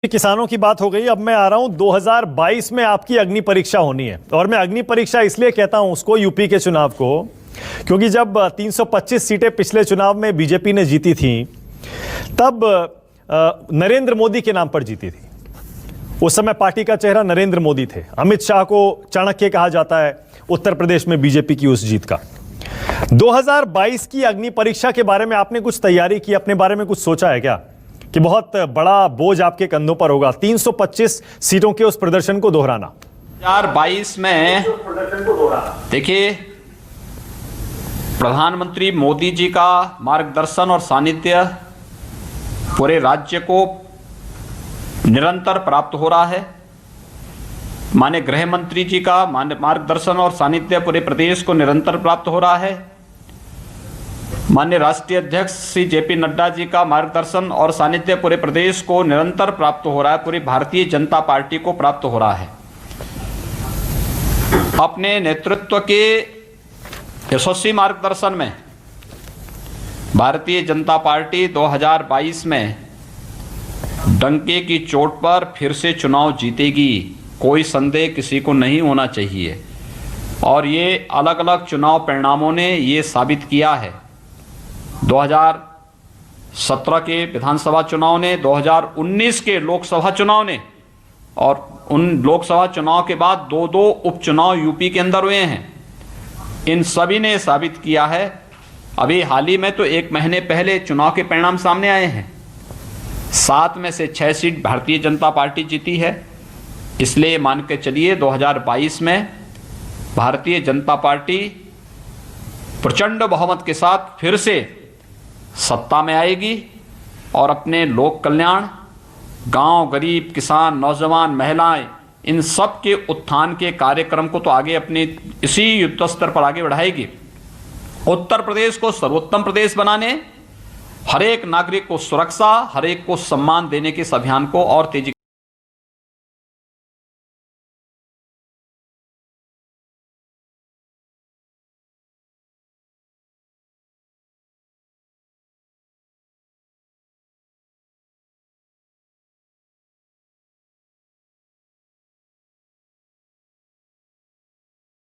किसानों की बात हो गई। अब मैं आ रहा हूं 2022 में आपकी अग्नि परीक्षा होनी है। और मैं अग्नि परीक्षा इसलिए कहता हूं उसको, यूपी के चुनाव को, क्योंकि जब 325 सीटें पिछले चुनाव में बीजेपी ने जीती थी तब नरेंद्र मोदी के नाम पर जीती थी। उस समय पार्टी का चेहरा नरेंद्र मोदी थे। अमित शाह को चाणक्य कहा जाता है उत्तर प्रदेश में बीजेपी की उस जीत का। 2022 की अग्नि परीक्षा के बारे में आपने कुछ तैयारी की, अपने बारे में कुछ सोचा है क्या कि बहुत बड़ा बोझ आपके कंधों पर होगा 325 सीटों के उस प्रदर्शन को दोहराना? 2022 में देखिए, प्रधानमंत्री मोदी जी का मार्गदर्शन और सानिध्य पूरे राज्य को निरंतर प्राप्त हो रहा है। माननीय गृह मंत्री जी का मार्गदर्शन और सानिध्य पूरे प्रदेश को निरंतर प्राप्त हो रहा है। माननीय राष्ट्रीय अध्यक्ष श्री जेपी नड्डा जी का मार्गदर्शन और सानिध्य पूरे प्रदेश को निरंतर प्राप्त हो रहा है, पूरी भारतीय जनता पार्टी को प्राप्त हो रहा है। अपने नेतृत्व के यशस्वी मार्गदर्शन में भारतीय जनता पार्टी 2022 में डंके की चोट पर फिर से चुनाव जीतेगी, कोई संदेह किसी को नहीं होना चाहिए। और ये अलग अलग चुनाव परिणामों ने ये साबित किया है। 2017 के विधानसभा चुनाव ने, 2019 के लोकसभा चुनाव ने, और उन लोकसभा चुनाव के बाद दो उपचुनाव यूपी के अंदर हुए हैं। इन सभी ने साबित किया है। अभी हाल ही में तो 1 महीने पहले चुनाव के परिणाम सामने आए हैं। 7 में से 6 सीट भारतीय जनता पार्टी जीती है। इसलिए मान के चलिए 2022 में भारतीय जनता पार्टी प्रचंड बहुमत के साथ फिर से सत्ता में आएगी और अपने लोक कल्याण, गांव, गरीब, किसान, नौजवान, महिलाएं, इन सब के उत्थान के कार्यक्रम को तो आगे अपने इसी युद्ध स्तर पर आगे बढ़ाएगी। उत्तर प्रदेश को सर्वोत्तम प्रदेश बनाने, हर एक नागरिक को सुरक्षा, हर एक को सम्मान देने के इस अभियान को और तेजी